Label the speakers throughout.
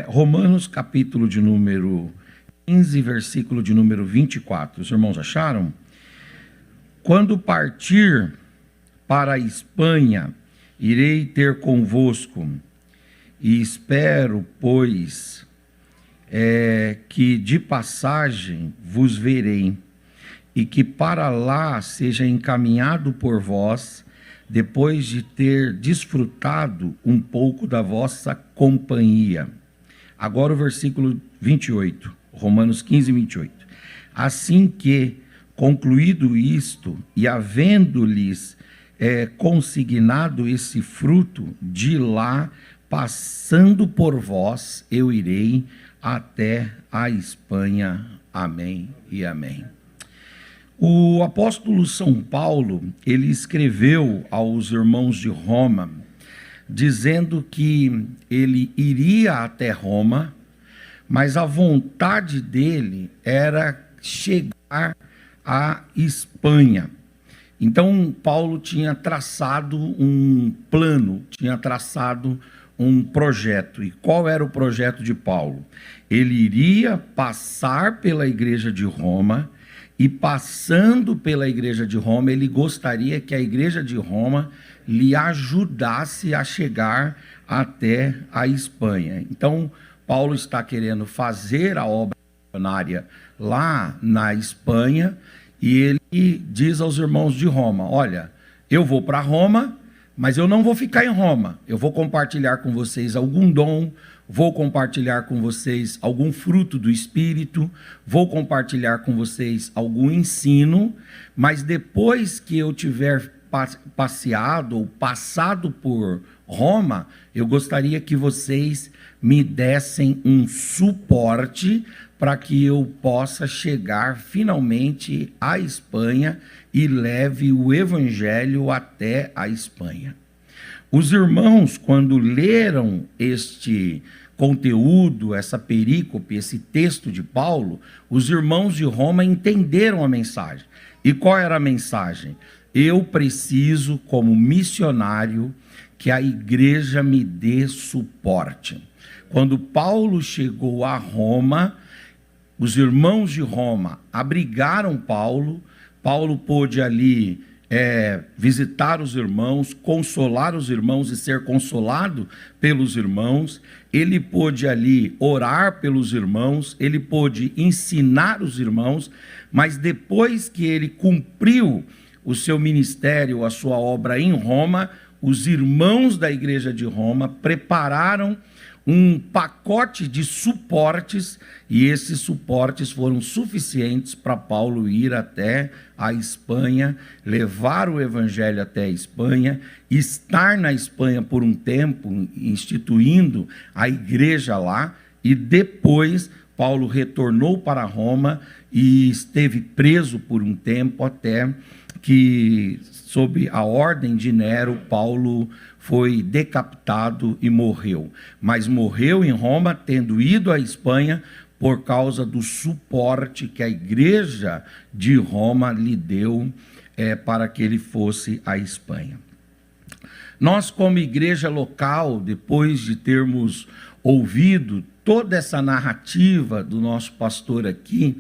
Speaker 1: Romanos, capítulo de número 15, versículo de número 24. Os irmãos acharam? Quando partir para a Espanha, irei ter convosco, e espero, pois, que de passagem vos verei, e que para lá seja encaminhado por vós, depois de ter desfrutado um pouco da vossa companhia. Agora o versículo 28, Romanos 15, 28. Assim que, concluído isto, e havendo-lhes consignado esse fruto, de lá, passando por vós, eu irei até a Espanha. Amém e amém. O apóstolo São Paulo, ele escreveu aos irmãos de Roma, dizendo que ele iria até Roma, mas a vontade dele era chegar à Espanha. Então, Paulo tinha traçado um plano, tinha traçado um projeto. E qual era o projeto de Paulo? Ele iria passar pela igreja de Roma, e passando pela igreja de Roma, ele gostaria que a igreja de Roma lhe ajudasse a chegar até a Espanha. Então, Paulo está querendo fazer a obra missionária lá na Espanha, e ele diz aos irmãos de Roma: olha, eu vou para Roma, mas eu não vou ficar em Roma, eu vou compartilhar com vocês algum dom, vou compartilhar com vocês algum fruto do Espírito, vou compartilhar com vocês algum ensino, mas depois que eu tiver passeado ou passado por Roma, eu gostaria que vocês me dessem um suporte para que eu possa chegar finalmente à Espanha e leve o Evangelho até a Espanha. Os irmãos, quando leram este conteúdo, essa perícope, esse texto de Paulo, os irmãos de Roma entenderam a mensagem. E qual era a mensagem? Eu preciso, como missionário, que a igreja me dê suporte. Quando Paulo chegou a Roma, os irmãos de Roma abrigaram Paulo. Paulo pôde ali visitar os irmãos, consolar os irmãos e ser consolado pelos irmãos. Ele pôde ali orar pelos irmãos, ele pôde ensinar os irmãos, mas depois que ele cumpriu o seu ministério, a sua obra em Roma, os irmãos da igreja de Roma prepararam um pacote de suportes, e esses suportes foram suficientes para Paulo ir até a Espanha, levar o evangelho até a Espanha, estar na Espanha por um tempo, instituindo a igreja lá, e depois Paulo retornou para Roma e esteve preso por um tempo, até que, sob a ordem de Nero, Paulo foi decapitado e morreu. Mas morreu em Roma, tendo ido à Espanha, por causa do suporte que a igreja de Roma lhe deu para que ele fosse à Espanha. Nós, como igreja local, depois de termos ouvido toda essa narrativa do nosso pastor aqui,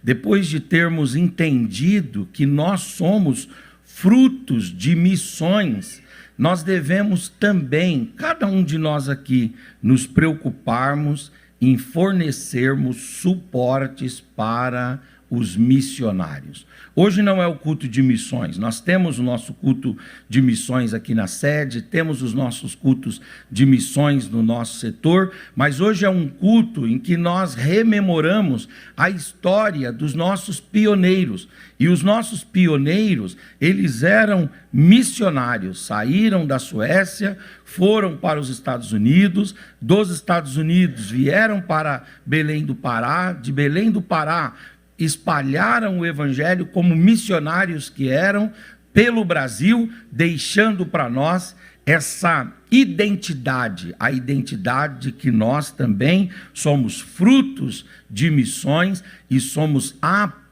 Speaker 1: depois de termos entendido que nós somos frutos de missões, nós devemos também, cada um de nós aqui, nos preocuparmos em fornecermos suportes para os missionários. Hoje não é o culto de missões, nós temos o nosso culto de missões aqui na sede, temos os nossos cultos de missões no nosso setor, mas hoje é um culto em que nós rememoramos a história dos nossos pioneiros. E os nossos pioneiros, eles eram missionários, saíram da Suécia, foram para os Estados Unidos, dos Estados Unidos vieram para Belém do Pará, de Belém do Pará espalharam o evangelho como missionários que eram pelo Brasil, deixando para nós essa identidade, a identidade de que nós também somos frutos de missões e somos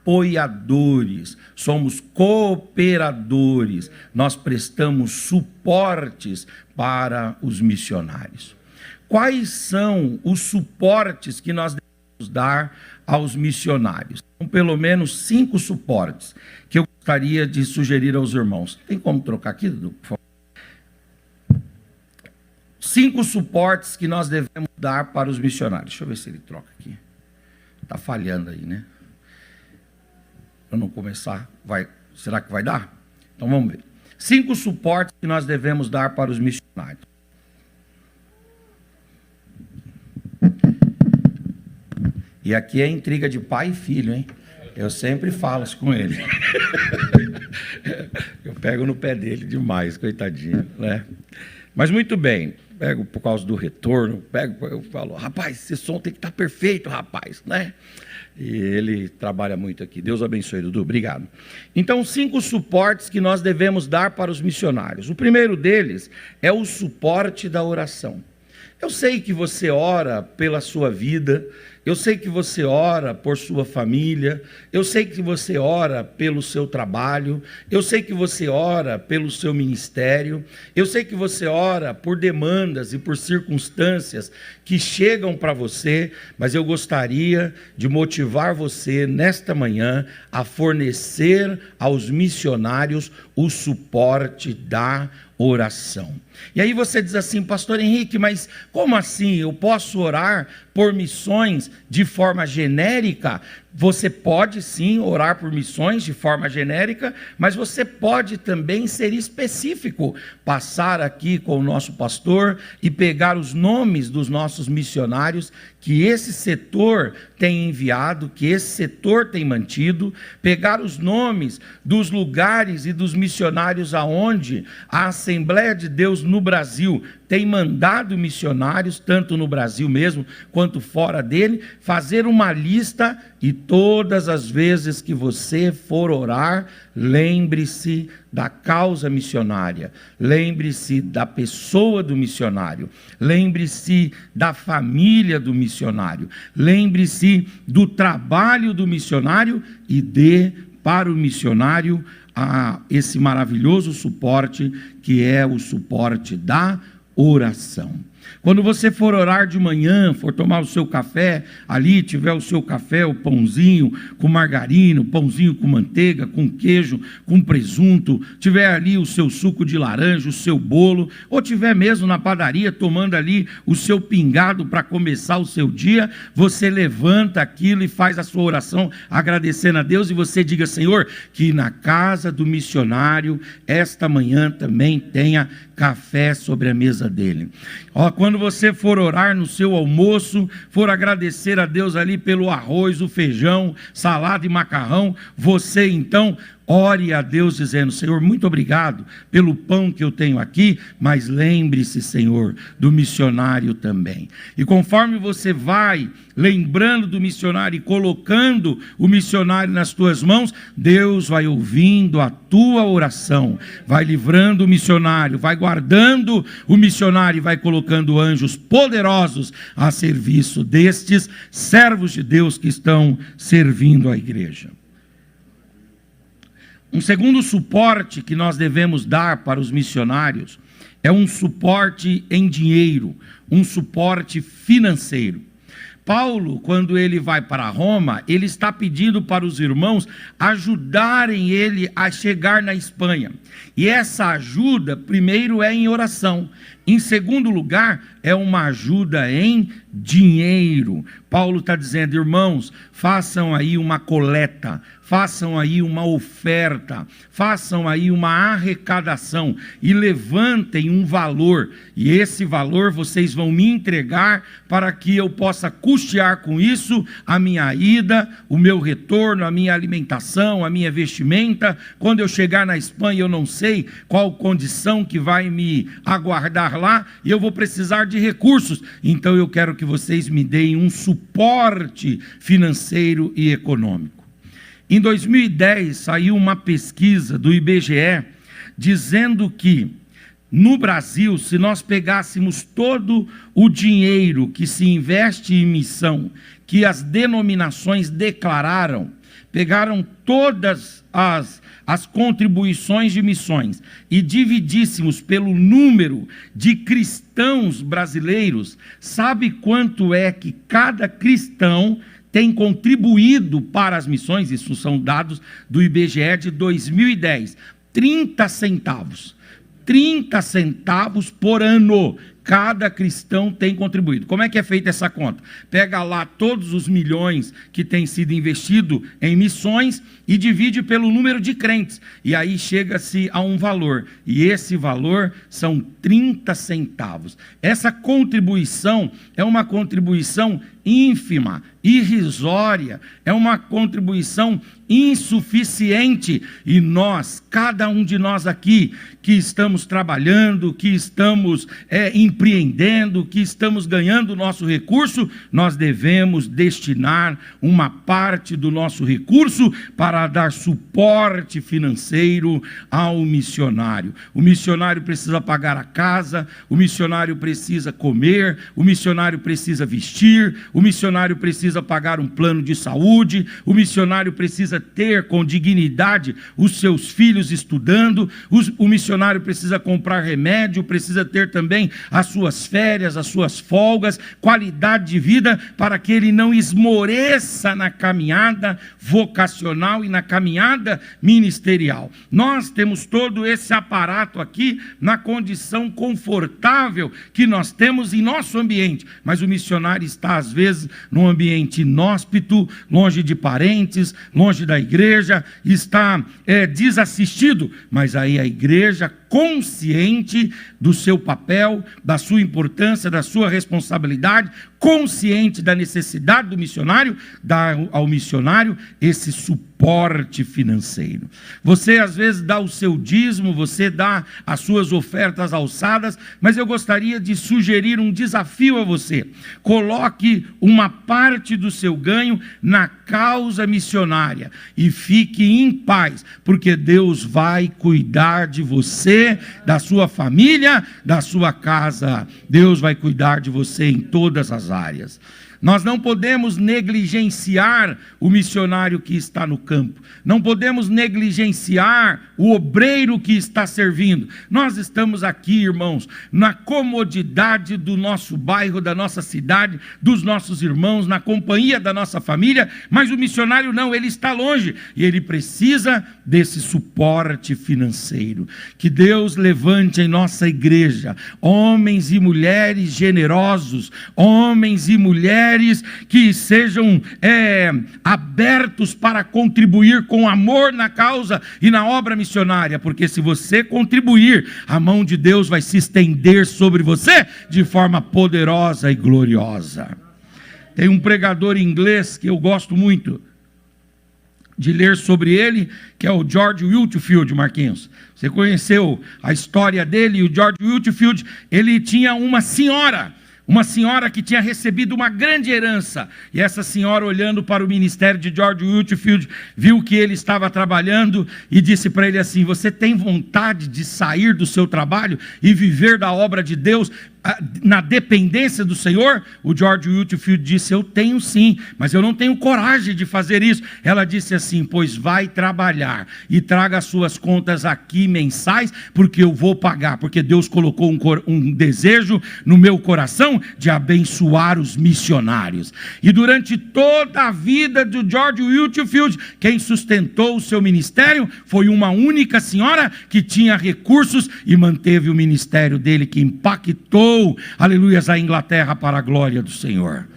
Speaker 1: apoiadores, somos cooperadores, nós prestamos suportes para os missionários. Quais são os suportes que nós devemos dar aos missionários? São pelo menos 5 suportes que eu gostaria de sugerir aos irmãos. Tem como trocar aqui, Dudu, por favor? 5 suportes que nós devemos dar para os missionários. Deixa eu ver se ele troca aqui. Está falhando aí, né? Para não começar, será que vai dar? Então vamos ver. 5 suportes que nós devemos dar para os missionários. E aqui é intriga de pai e filho, hein? Eu sempre falo isso com ele. Eu pego no pé dele demais, coitadinho, né? Mas muito bem, pego por causa do retorno, eu falo, rapaz, esse som tem que estar perfeito, rapaz, né? E ele trabalha muito aqui. Deus abençoe, Dudu, obrigado. Então, 5 suportes que nós devemos dar para os missionários. O primeiro deles é o suporte da oração. Eu sei que você ora pela sua vida, eu sei que você ora por sua família, eu sei que você ora pelo seu trabalho, eu sei que você ora pelo seu ministério, eu sei que você ora por demandas e por circunstâncias que chegam para você, mas eu gostaria de motivar você nesta manhã a fornecer aos missionários o suporte da oração. E aí você diz assim, pastor Henrique, mas como assim? Eu posso orar por missões de forma genérica? Você pode sim orar por missões de forma genérica, mas você pode também ser específico, passar aqui com o nosso pastor e pegar os nomes dos nossos missionários que esse setor tem enviado, que esse setor tem mantido, pegar os nomes dos lugares e dos missionários aonde a Assembleia de Deus no Brasil tem mandado missionários, tanto no Brasil mesmo, quanto fora dele, fazer uma lista e todas as vezes que você for orar, lembre-se da causa missionária, lembre-se da pessoa do missionário, lembre-se da família do missionário, lembre-se do trabalho do missionário e dê para o missionário esse maravilhoso suporte que é o suporte da oração. Quando você for orar de manhã, for tomar o seu café, ali tiver o seu café, o pãozinho com margarina, o pãozinho com manteiga, com queijo, com presunto, tiver ali o seu suco de laranja, o seu bolo, ou tiver mesmo na padaria tomando ali o seu pingado para começar o seu dia, você levanta aquilo e faz a sua oração agradecendo a Deus e você diga, Senhor, que na casa do missionário esta manhã também tenha café sobre a mesa dele. Quando você for orar no seu almoço, for agradecer a Deus ali pelo arroz, o feijão, salada e macarrão, você então ore a Deus dizendo, Senhor, muito obrigado pelo pão que eu tenho aqui, mas lembre-se, Senhor, do missionário também. E conforme você vai lembrando do missionário e colocando o missionário nas tuas mãos, Deus vai ouvindo a tua oração, vai livrando o missionário, vai guardando o missionário e vai colocando anjos poderosos a serviço destes servos de Deus que estão servindo a igreja. Um segundo suporte que nós devemos dar para os missionários é um suporte em dinheiro, um suporte financeiro. Paulo, quando ele vai para Roma, ele está pedindo para os irmãos ajudarem ele a chegar na Espanha. E essa ajuda, primeiro, é em oração. Em segundo lugar, é uma ajuda em dinheiro. Paulo está dizendo, irmãos, façam aí uma coleta, façam aí uma oferta, façam aí uma arrecadação e levantem um valor. E esse valor vocês vão me entregar para que eu possa custear com isso a minha ida, o meu retorno, a minha alimentação, a minha vestimenta. Quando eu chegar na Espanha, eu não sei qual condição que vai me aguardar lá e eu vou precisar de recursos. Então eu quero que vocês me deem um suporte financeiro e econômico. Em 2010 saiu uma pesquisa do IBGE dizendo que no Brasil, se nós pegássemos todo o dinheiro que se investe em missão, que as denominações declararam, pegaram todas as contribuições de missões e dividíssemos pelo número de cristãos brasileiros, sabe quanto é que cada cristão tem contribuído para as missões? Isso são dados do IBGE de 2010. 30 centavos. 30 centavos por ano. Cada cristão tem contribuído. Como é que é feita essa conta? Pega lá todos os milhões que tem sido investido em missões e divide pelo número de crentes. E aí chega-se a um valor. E esse valor são 30 centavos. Essa contribuição é uma contribuição ínfima, irrisória, é uma contribuição insuficiente. E nós, cada um de nós aqui, que estamos trabalhando, que estamos empreendendo, que estamos ganhando o nosso recurso, nós devemos destinar uma parte do nosso recurso para dar suporte financeiro ao missionário. O missionário precisa pagar a casa, o missionário precisa comer, o missionário precisa vestir, o missionário precisa pagar um plano de saúde, o missionário precisa ter com dignidade os seus filhos estudando, o missionário precisa comprar remédio, precisa ter também as suas férias, as suas folgas, qualidade de vida, para que ele não esmoreça na caminhada vocacional e na caminhada ministerial. Nós temos todo esse aparato aqui na condição confortável que nós temos em nosso ambiente, mas o missionário está às vezes num ambiente inóspito, longe de parentes, longe da igreja, está desassistido, mas aí a igreja, consciente do seu papel, da sua importância, da sua responsabilidade, consciente da necessidade do missionário, dá ao missionário esse suporte financeiro. Você às vezes dá o seu dízimo, você dá as suas ofertas alçadas, mas eu gostaria de sugerir um desafio a você. Coloque uma parte do seu ganho na causa missionária e fique em paz, porque Deus vai cuidar de você, da sua família, da sua casa. Deus vai cuidar de você em todas as áreas. Nós não podemos negligenciar o missionário que está no campo. Não podemos negligenciar o obreiro que está servindo. Nós estamos aqui, irmãos, na comodidade do nosso bairro, da nossa cidade, dos nossos irmãos, na companhia da nossa família, mas o missionário não, ele está longe e ele precisa desse suporte financeiro. Que Deus levante em nossa igreja homens e mulheres generosos, homens e mulheres que sejam abertos para contribuir com amor na causa e na obra missionária, porque se você contribuir, a mão de Deus vai se estender sobre você de forma poderosa e gloriosa. Tem um pregador inglês que eu gosto muito de ler sobre ele, que é o George Whitefield, Marquinhos. Você conheceu a história dele? O George Whitefield, ele tinha uma senhora que tinha recebido uma grande herança, e essa senhora, olhando para o ministério de George Whitefield, viu que ele estava trabalhando e disse para ele assim: você tem vontade de sair do seu trabalho e viver da obra de Deus na dependência do Senhor? O George Whitefield disse: eu tenho sim, mas eu não tenho coragem de fazer isso. Ela disse assim: pois vai trabalhar e traga as suas contas aqui mensais, porque eu vou pagar, porque Deus colocou um desejo no meu coração de abençoar os missionários. E durante toda a vida do George Whitefield, quem sustentou o seu ministério foi uma única senhora que tinha recursos e manteve o ministério dele, que impactou, aleluias, a Inglaterra para a glória do Senhor.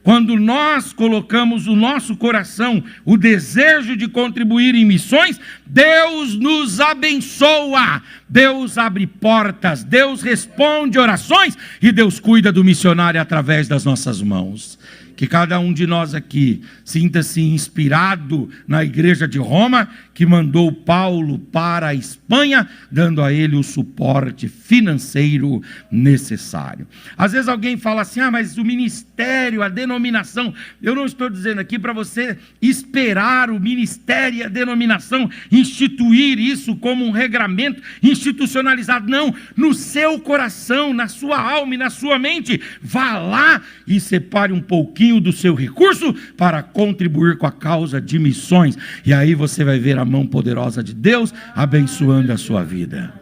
Speaker 1: Quando nós colocamos o nosso coração, o desejo de contribuir em missões, Deus nos abençoa, Deus abre portas, Deus responde orações e Deus cuida do missionário através das nossas mãos. Que cada um de nós aqui sinta-se inspirado na igreja de Roma, que mandou Paulo para a Espanha, dando a ele o suporte financeiro necessário. Às vezes alguém fala assim: mas o ministério, a denominação. Eu não estou dizendo aqui para você esperar o ministério e a denominação instituir isso como um regramento institucionalizado. Não, no seu coração, na sua alma e na sua mente, vá lá e separe um pouquinho pouquinho do seu recurso para contribuir com a causa de missões. E aí você vai ver a mão poderosa de Deus abençoando a sua vida.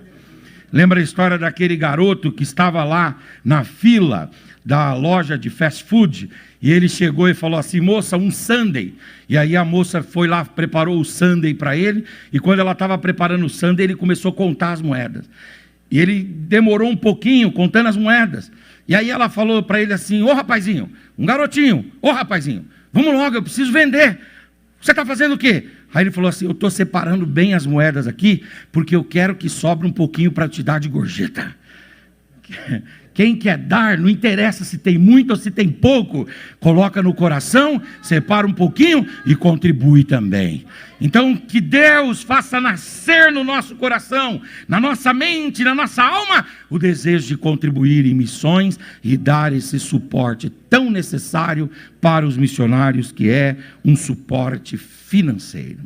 Speaker 1: Lembra a história daquele garoto que estava lá na fila da loja de fast food, e ele chegou e falou assim: moça, um sundae. E aí a moça foi lá, preparou o sundae para ele, e quando ela estava preparando o sundae, ele começou a contar as moedas. E ele demorou um pouquinho contando as moedas. E aí ela falou para ele assim: ô rapazinho, um garotinho, ô rapazinho, vamos logo, eu preciso vender. Você está fazendo o quê? Aí ele falou assim: eu estou separando bem as moedas aqui, porque eu quero que sobre um pouquinho para te dar de gorjeta. Quem quer dar, não interessa se tem muito ou se tem pouco, coloca no coração, separa um pouquinho e contribui também. Então que Deus faça nascer no nosso coração, na nossa mente, na nossa alma, o desejo de contribuir em missões e dar esse suporte tão necessário para os missionários, que é um suporte financeiro.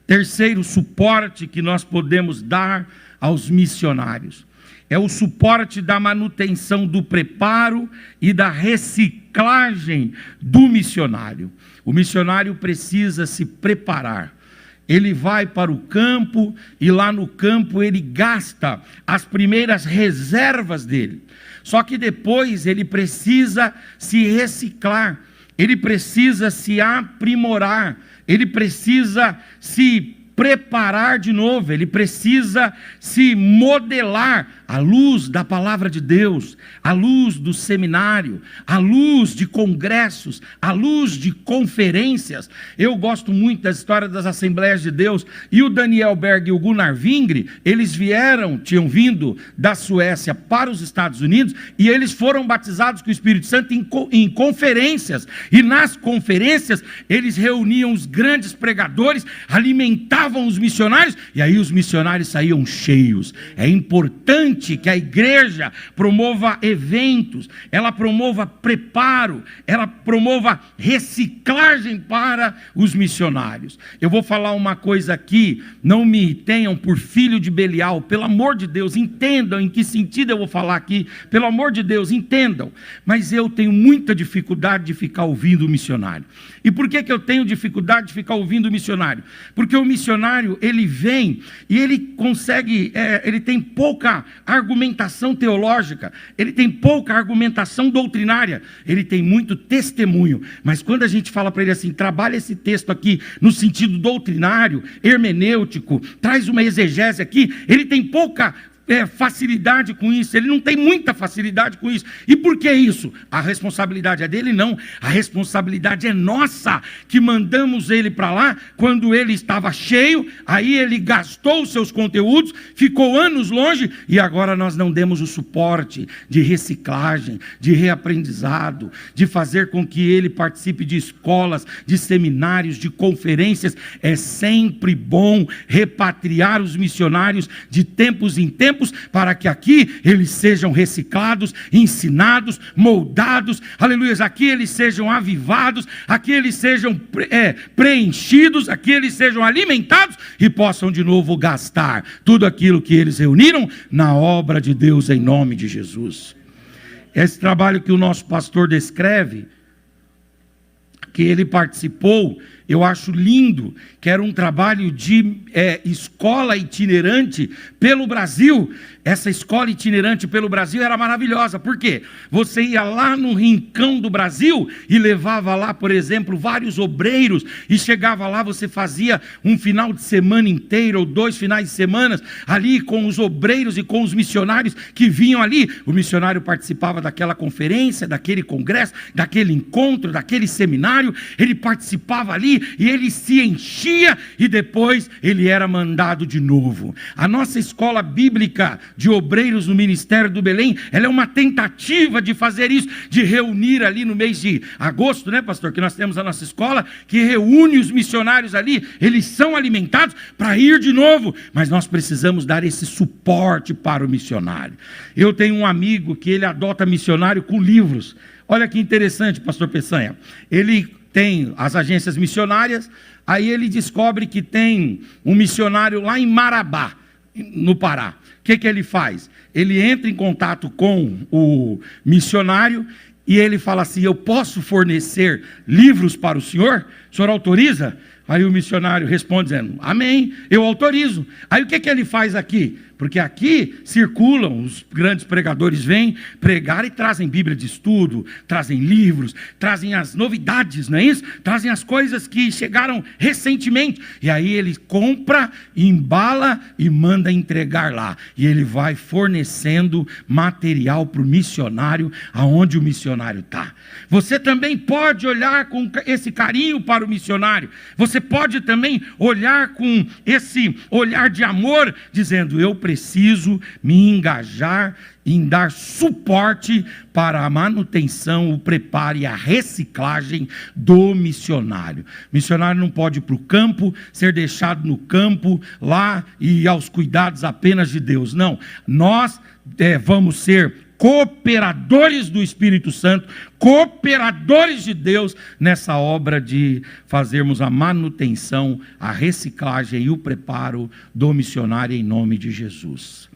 Speaker 1: Terceiro suporte que nós podemos dar aos missionários é o suporte da manutenção do preparo e da reciclagem do missionário. O missionário precisa se preparar. Ele vai para o campo e lá no campo ele gasta as primeiras reservas dele. Só que depois ele precisa se reciclar, ele precisa se aprimorar, ele precisa se preparar de novo, ele precisa se modelar à luz da palavra de Deus, à luz do seminário, à luz de congressos, à luz de conferências. Eu gosto muito da história das Assembleias de Deus, e o Daniel Berg e o Gunnar Vingre, eles tinham vindo da Suécia para os Estados Unidos, e eles foram batizados com o Espírito Santo em conferências, e nas conferências eles reuniam os grandes pregadores, alimentavam os missionários, e aí os missionários saíam cheios. É importante que a igreja promova eventos, ela promova preparo, ela promova reciclagem para os missionários. Eu vou falar uma coisa aqui, não me tenham por filho de Belial, pelo amor de Deus, entendam em que sentido eu vou falar aqui, pelo amor de Deus, entendam, mas eu tenho muita dificuldade de ficar ouvindo o missionário. E por que eu tenho dificuldade de ficar ouvindo o missionário? Porque o missionário, ele vem e ele consegue, ele tem pouca argumentação teológica, ele tem pouca argumentação doutrinária, ele tem muito testemunho, mas quando a gente fala para ele assim: trabalha esse texto aqui no sentido doutrinário, hermenêutico, traz uma exegese aqui, ele tem pouca facilidade com isso, ele não tem muita facilidade com isso. E por que isso? A responsabilidade é dele? Não, a responsabilidade é nossa, que mandamos ele para lá quando ele estava cheio, aí ele gastou os seus conteúdos, ficou anos longe, e agora nós não demos o suporte de reciclagem, de reaprendizado, de fazer com que ele participe de escolas, de seminários, de conferências. É sempre bom repatriar os missionários de tempos em tempos, para que aqui eles sejam reciclados, ensinados, moldados, aleluia, aqui eles sejam avivados, aqui eles sejam preenchidos, aqui eles sejam alimentados e possam de novo gastar tudo aquilo que eles reuniram na obra de Deus, em nome de Jesus. Esse trabalho que o nosso pastor descreve, que ele participou, eu acho lindo, que era um trabalho de escola itinerante pelo Brasil. Essa escola itinerante pelo Brasil era maravilhosa. Por quê? Você ia lá no rincão do Brasil e levava lá, por exemplo, vários obreiros, e chegava lá, você fazia um final de semana inteiro, ou 2 finais de semana, ali com os obreiros e com os missionários que vinham ali. O missionário participava daquela conferência, daquele congresso, daquele encontro, daquele seminário, ele participava ali, e ele se enchia, e depois ele era mandado de novo. A nossa escola bíblica de obreiros no Ministério do Belém, ela é uma tentativa de fazer isso, de reunir ali no mês de agosto, né, pastor, que nós temos a nossa escola, que reúne os missionários ali, eles são alimentados para ir de novo, mas nós precisamos dar esse suporte para o missionário. Eu tenho um amigo que ele adota missionário com livros. Olha que interessante, pastor Peçanha, ele tem as agências missionárias, aí ele descobre que tem um missionário lá em Marabá, no Pará. O que ele faz? Ele entra em contato com o missionário e ele fala assim: eu posso fornecer livros para o senhor? O senhor autoriza? Aí o missionário responde dizendo: amém, eu autorizo. Aí o que ele faz aqui? Porque aqui circulam, os grandes pregadores vêm pregar e trazem Bíblia de estudo, trazem livros, trazem as novidades, não é isso? Trazem as coisas que chegaram recentemente. E aí ele compra, embala e manda entregar lá. E ele vai fornecendo material para o missionário, aonde o missionário está. Você também pode olhar com esse carinho para o missionário. Você pode também olhar com esse olhar de amor, dizendo: eu preciso me engajar em dar suporte para a manutenção, o preparo e a reciclagem do missionário. O missionário não pode ir para o campo, ser deixado no campo lá e aos cuidados apenas de Deus. Não, nós vamos ser cooperadores do Espírito Santo, cooperadores de Deus nessa obra de fazermos a manutenção, a reciclagem e o preparo do missionário em nome de Jesus.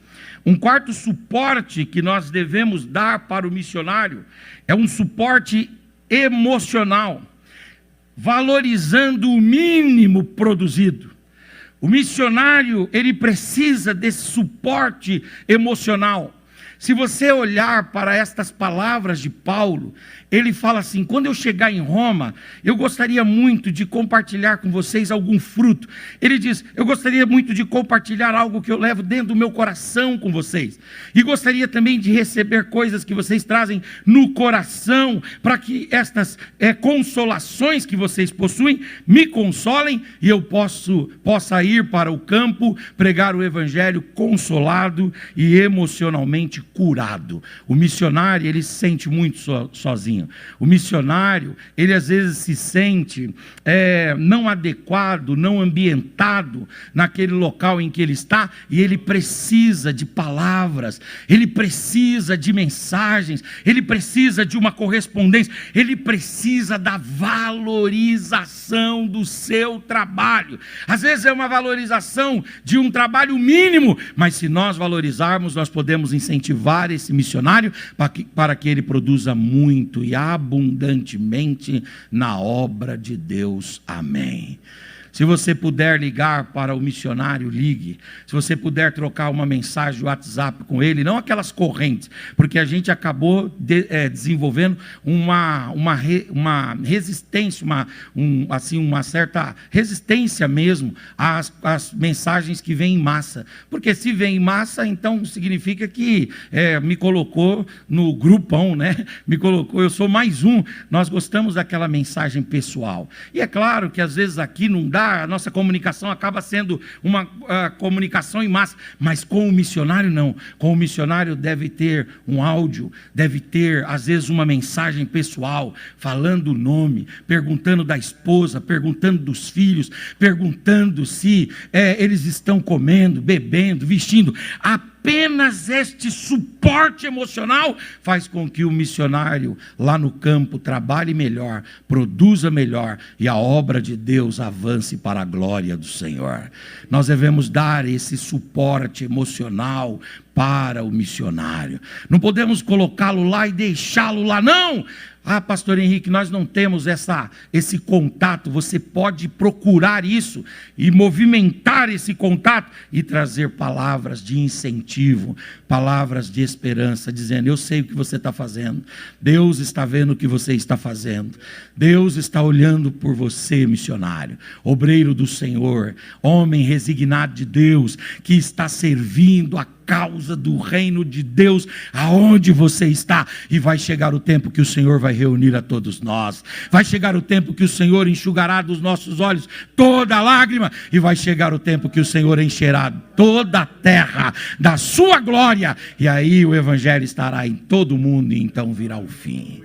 Speaker 1: Um quarto suporte que nós devemos dar para o missionário é um suporte emocional, valorizando o mínimo produzido. O missionário, ele precisa desse suporte emocional. Se você olhar para estas palavras de Paulo, ele fala assim: quando eu chegar em Roma, eu gostaria muito de compartilhar com vocês algum fruto. Ele diz: eu gostaria muito de compartilhar algo que eu levo dentro do meu coração com vocês. E gostaria também de receber coisas que vocês trazem no coração, para que estas consolações que vocês possuem me consolem e eu possa ir para o campo, pregar o evangelho consolado e emocionalmente curado. O missionário, ele se sente muito sozinho. O missionário, ele às vezes se sente não adequado, não ambientado naquele local em que ele está, e ele precisa de palavras, ele precisa de mensagens, ele precisa de uma correspondência, ele precisa da valorização do seu trabalho. Às vezes é uma valorização de um trabalho mínimo, mas se nós valorizarmos, nós podemos incentivar esse missionário para que ele produza muito e abundantemente na obra de Deus. Amém. Se você puder ligar para o missionário, ligue. Se você puder trocar uma mensagem de WhatsApp com ele, não aquelas correntes, porque a gente acabou desenvolvendo uma resistência, uma certa resistência mesmo às mensagens que vêm em massa. Porque se vem em massa, então significa que me colocou no grupão, né? Me colocou, eu sou mais um. Nós gostamos daquela mensagem pessoal. E é claro que às vezes aqui não dá, a nossa comunicação acaba sendo uma comunicação em massa, mas com o missionário não. Com o missionário deve ter um áudio, deve ter às vezes uma mensagem pessoal, falando o nome, perguntando da esposa, perguntando dos filhos, perguntando se eles estão comendo, bebendo, vestindo. Apenas este suporte emocional faz com que o missionário lá no campo trabalhe melhor, produza melhor e a obra de Deus avance para a glória do Senhor. Nós devemos dar esse suporte emocional para o missionário. Não podemos colocá-lo lá e deixá-lo lá, não! Ah, pastor Henrique, nós não temos esse contato. Você pode procurar isso e movimentar esse contato e trazer palavras de incentivo, palavras de esperança, dizendo: eu sei o que você está fazendo, Deus está vendo o que você está fazendo, Deus está olhando por você, missionário, obreiro do Senhor, homem resignado de Deus, que está servindo a causa do reino de Deus, aonde você está, e vai chegar o tempo que o Senhor vai reunir a todos nós, vai chegar o tempo que o Senhor enxugará dos nossos olhos toda lágrima, e vai chegar o tempo que o Senhor encherá toda a terra da sua glória, e aí o evangelho estará em todo o mundo, e então virá o fim.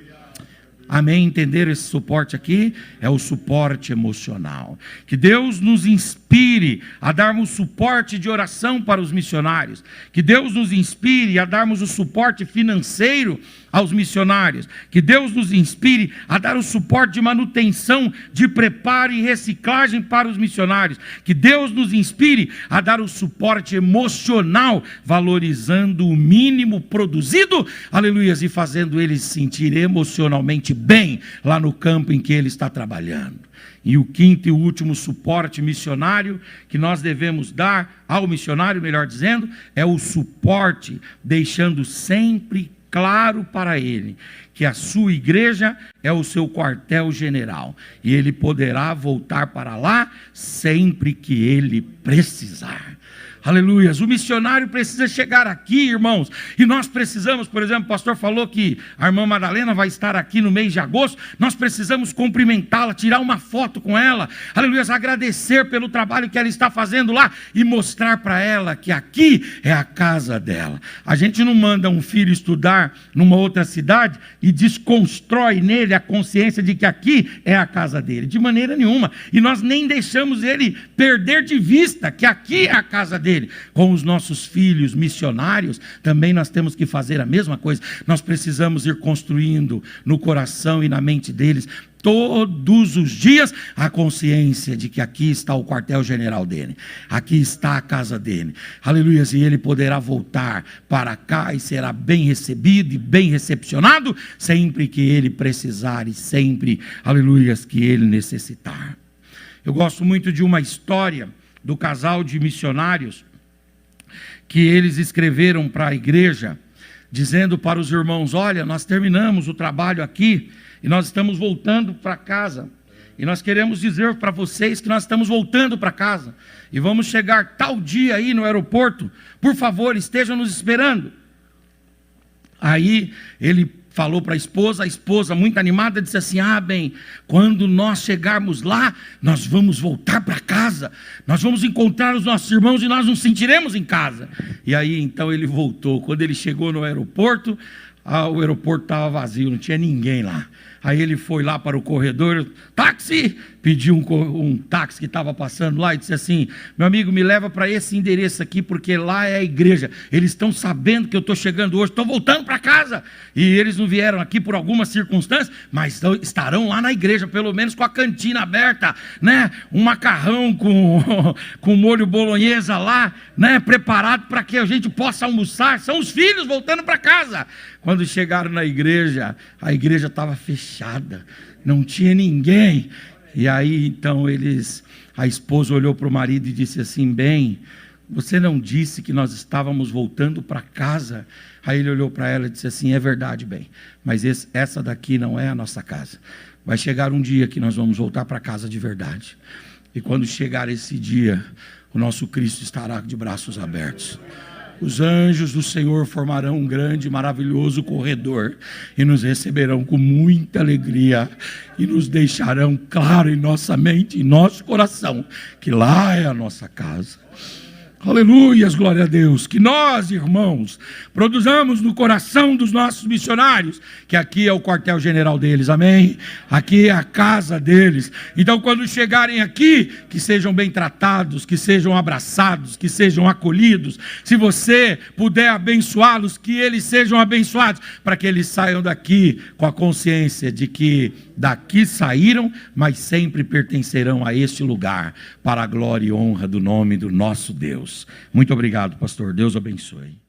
Speaker 1: Amém? Entenderam esse suporte aqui? É o suporte emocional. Que Deus nos inspire inspire a darmos suporte de oração para os missionários, que Deus nos inspire a darmos o suporte financeiro aos missionários, que Deus nos inspire a dar o suporte de manutenção, de preparo e reciclagem para os missionários, que Deus nos inspire a dar o suporte emocional, valorizando o mínimo produzido, aleluias, e fazendo ele se sentir emocionalmente bem lá no campo em que ele está trabalhando. E o quinto e último suporte missionário que nós devemos dar ao missionário, melhor dizendo, é o suporte deixando sempre claro para ele que a sua igreja é o seu quartel-general e ele poderá voltar para lá sempre que ele precisar. Aleluias, o missionário precisa chegar aqui, irmãos, e nós precisamos, por exemplo, o pastor falou que a irmã Madalena vai estar aqui no mês de agosto, nós precisamos cumprimentá-la, tirar uma foto com ela, aleluias, agradecer pelo trabalho que ela está fazendo lá e mostrar para ela que aqui é a casa dela. A gente não manda um filho estudar numa outra cidade e desconstrói nele a consciência de que aqui é a casa dele, de maneira nenhuma, e nós nem deixamos ele perder de vista que aqui é a casa dele. Com os nossos filhos missionários, também nós temos que fazer a mesma coisa. Nós precisamos ir construindo no coração e na mente deles, todos os dias, a consciência de que aqui está o quartel-general dele, aqui está a casa dele, aleluia, e ele poderá voltar para cá e será bem recebido e bem recepcionado, sempre que ele precisar e sempre, aleluia, que ele necessitar. Eu gosto muito de uma história do casal de missionários que eles escreveram para a igreja, dizendo para os irmãos: olha, nós terminamos o trabalho aqui e nós estamos voltando para casa, e nós queremos dizer para vocês que nós estamos voltando para casa e vamos chegar tal dia aí no aeroporto, por favor, estejam nos esperando. Aí ele falou para a esposa muito animada, disse assim: ah, bem, quando nós chegarmos lá, nós vamos voltar para casa, nós vamos encontrar os nossos irmãos e nós nos sentiremos em casa. E aí então ele voltou. Quando ele chegou no aeroporto, o aeroporto estava vazio, não tinha ninguém lá. Aí ele foi lá para o corredor, táxi, pediu um táxi que estava passando lá e disse assim: meu amigo, me leva para esse endereço aqui, porque lá é a igreja, eles estão sabendo que eu estou chegando hoje, estou voltando para casa, e eles não vieram aqui por algumas circunstâncias, mas estarão lá na igreja, pelo menos com a cantina aberta, né? Um macarrão com molho bolonhesa lá, né? Preparado para que a gente possa almoçar. São os filhos voltando para casa. Quando chegaram na igreja, a igreja estava fechada, não tinha ninguém. E aí então a esposa olhou para o marido e disse assim: bem, você não disse que nós estávamos voltando para casa? Aí ele olhou para ela e disse assim: é verdade, bem, mas essa daqui não é a nossa casa. Vai chegar um dia que nós vamos voltar para casa de verdade. E quando chegar esse dia, o nosso Cristo estará de braços abertos. Os anjos do Senhor formarão um grande e maravilhoso corredor e nos receberão com muita alegria e nos deixarão claro em nossa mente, em nosso coração, que lá é a nossa casa. Aleluias, glória a Deus. Que nós, irmãos, produzamos no coração dos nossos missionários que aqui é o quartel-general deles, amém? Aqui é a casa deles. Então, quando chegarem aqui, que sejam bem tratados, que sejam abraçados, que sejam acolhidos. Se você puder abençoá-los, que eles sejam abençoados, para que eles saiam daqui com a consciência de que daqui saíram, mas sempre pertencerão a este lugar, para a glória e honra do nome do nosso Deus. Muito obrigado, pastor. Deus abençoe.